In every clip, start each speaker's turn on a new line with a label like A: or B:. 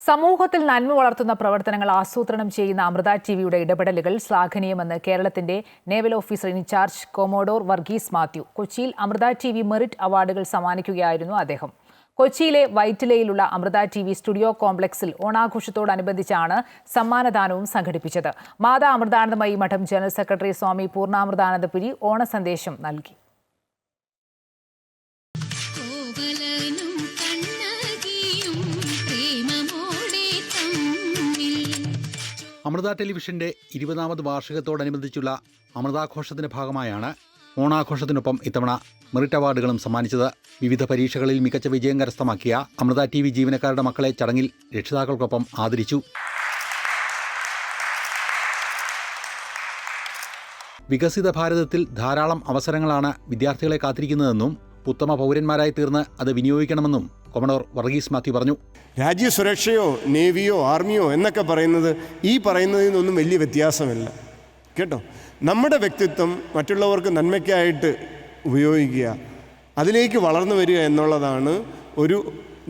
A: സമൂഹത്തിൽ നന്മ വളർത്തുന്ന പ്രവർത്തനങ്ങൾ ആസൂത്രണം ചെയ്യുന്ന അമൃത ടിവിയുടെ ഇടപെടലുകൾ ശ്ലാഘനീയമെന്ന് കേരളത്തിന്റെ naval officer incharge commodore Varghese Mathew. കൊച്ചിയിൽ അമൃത ടിവി മെറിറ്റ് അവാർഡുകൾ സമ്മാനിക്കുകയായിരുന്നു അദ്ദേഹം. കൊച്ചിയിലെ വൈറ്റിലയിലുള്ള അമൃത ടിവി സ്റ്റുഡിയോ കോംപ്ലക്സിൽ ഓണാഘോഷത്തോടനുബന്ധിച്ചാണ് സമ്മാനദാനവും സംഘടിപ്പിച്ചത്. മാതാ അമൃതാനന്ദമയി മഠം ജനറൽ സെക്രട്ടറി സ്വാമി പൂർണ്ണാമൃതാനന്ദപുരി ഓണസന്ദേശം നൽകി.
B: അമൃത ടെലിവിഷന്റെ 20ാമത് വാർഷികത്തോടനുബന്ധിച്ചുള്ള അമൃതാഘോഷത്തിന്റെ ഭാഗമായാണ് ഓണാഘോഷത്തിനൊപ്പം ഇത്തവണ മെറിറ്റ് അവാർഡുകളും സമ്മാനിച്ചത്. വിവിധ പരീക്ഷകളിൽ മികച്ച വിജയം കരസ്ഥമാക്കിയ അമൃത ടിവി ജീവനക്കാരുടെ മക്കളെ ചടങ്ങിൽ രക്ഷിതാക്കൾക്കൊപ്പം ആദരിച്ചു. വികസിത ഭാരതത്തിൽ ധാരാളം അവസരങ്ങളാണ് വിദ്യാർത്ഥികളെ കാത്തിരിക്കുന്നതെന്നും ഉത്തമ പൗരന്മാരായി തീർന്ന് അത് വിനിയോഗിക്കണമെന്നും കൊമഡോർ വർഗീസ് മാത്യു പറഞ്ഞു.
C: രാജ്യസുരക്ഷയോ നേവിയോ ആർമിയോ എന്നൊക്കെ പറയുന്നത് ഈ പറയുന്നതിൽ നിന്നൊന്നും വലിയ വ്യത്യാസമില്ല കേട്ടോ. നമ്മുടെ വ്യക്തിത്വം മറ്റുള്ളവർക്ക് നന്മയ്ക്കായിട്ട് ഉപയോഗിക്കുക, അതിലേക്ക് വളർന്നു വരിക എന്നുള്ളതാണ്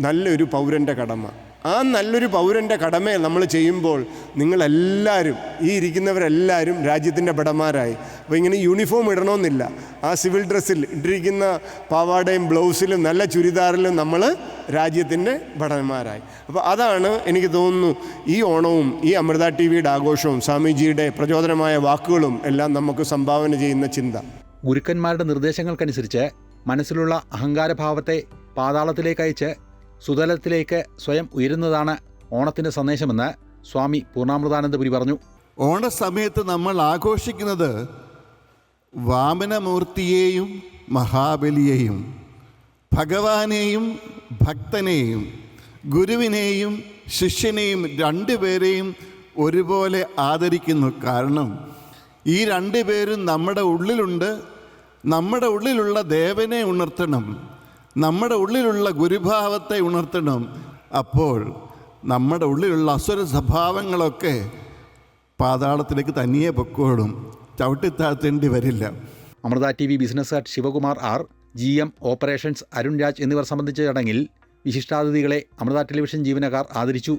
C: നല്ലൊരു പൗരൻ്റെ കടമ. ആ നല്ലൊരു പൗരൻ്റെ കടമയെ നമ്മൾ ചെയ്യുമ്പോൾ നിങ്ങളെല്ലാവരും, ഈ ഇരിക്കുന്നവരെല്ലാവരും രാജ്യത്തിൻ്റെ ഭടന്മാരായി. അപ്പോൾ ഇങ്ങനെ യൂണിഫോം ഇടണമെന്നില്ല, ആ സിവിൽ ഡ്രസ്സിൽ ഇട്ടിരിക്കുന്ന പാവാടയും ബ്ലൗസിലും നല്ല ചുരിദാറിലും നമ്മൾ രാജ്യത്തിൻ്റെ ഭടന്മാരായി. അപ്പോൾ അതാണ് എനിക്ക് തോന്നുന്നു ഈ ഓണവും ഈ അമൃത ടിവിയുടെ ആഘോഷവും സ്വാമിജിയുടെ പ്രചോദനമായ വാക്കുകളും എല്ലാം നമുക്ക് സംഭാവന ചെയ്യുന്ന ചിന്ത.
B: ഗുരുക്കന്മാരുടെ നിർദ്ദേശങ്ങൾക്കനുസരിച്ച് മനസ്സിലുള്ള അഹങ്കാരഭാവത്തെ പാതാളത്തിലേക്ക് അയച്ച് സുതലത്തിലേക്ക് സ്വയം ഉയരുന്നതാണ് ഓണത്തിൻ്റെ സന്ദേശമെന്ന് സ്വാമി പൂർണ്ണാമൃതാനന്ദപുരി പറഞ്ഞു.
D: ഓണസമയത്ത് നമ്മൾ ആഘോഷിക്കുന്നത് വാമനമൂർത്തിയെയും മഹാബലിയെയും, ഭഗവാനെയും ഭക്തനെയും, ഗുരുവിനെയും ശിഷ്യനെയും രണ്ടുപേരെയും ഒരുപോലെ ആദരിക്കുന്നു. കാരണം ഈ രണ്ടുപേരും നമ്മുടെ ഉള്ളിലുണ്ട്. നമ്മുടെ ഉള്ളിലുള്ള ദേവനെ ഉണർത്തണം, നമ്മുടെ ഉള്ളിലുള്ള ഗുരുഭാവത്തെ ഉണർത്തണം. അപ്പോൾ നമ്മുടെ ഉള്ളിലുള്ള അസുര സ്വഭാവങ്ങളൊക്കെ പാതാളത്തിലേക്ക് തനിയെ പൊക്കോടും, ചവിട്ടിത്താഴ്ത്തേണ്ടി വരില്ല.
B: Amrita TV business head Sivakumar R, GM operations Arun Raj എന്നിവർ സംബന്ധിച്ച ചടങ്ങിൽ വിശിഷ്ടാതിഥികളെ അമൃത ടെലിവിഷൻ ജീവനക്കാർ ആദരിച്ചു.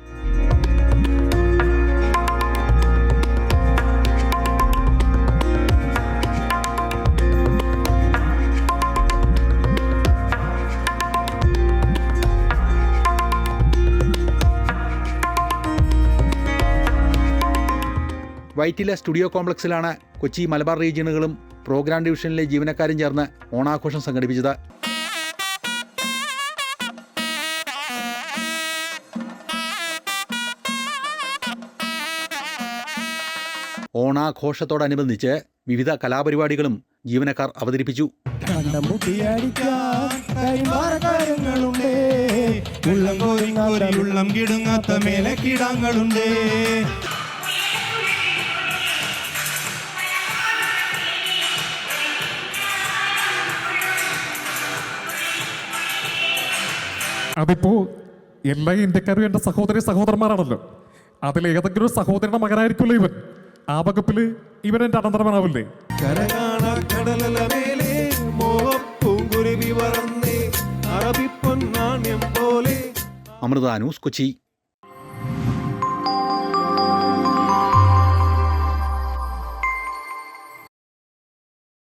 B: വൈറ്റില സ്റ്റുഡിയോ കോംപ്ലക്സിലാണ് കൊച്ചി മലബാർ റീജിയനുകളും പ്രോഗ്രാം ഡിവിഷനിലെ ജീവനക്കാരും ചേർന്ന് ഓണാഘോഷം സംഘടിപ്പിച്ചത്. ഓണാഘോഷത്തോടനുബന്ധിച്ച് വിവിധ കലാപരിപാടികളും ജീവനക്കാർ അവതരിപ്പിച്ചു.
E: അതിപ്പോ എല്ലാ ഇന്ത്യക്കാരും എൻ്റെ സഹോദരന്മാരാണല്ലോ. അതിലേതെങ്കിലും ഒരു സഹോദരന്റെ മകനായിരിക്കുമല്ലോ ഇവൻ. ആ വകുപ്പിൽ ഇവൻ എൻ്റെ അനന്തരവനാവില്ലേ?
B: അമൃത ന്യൂസ്, കൊച്ചി.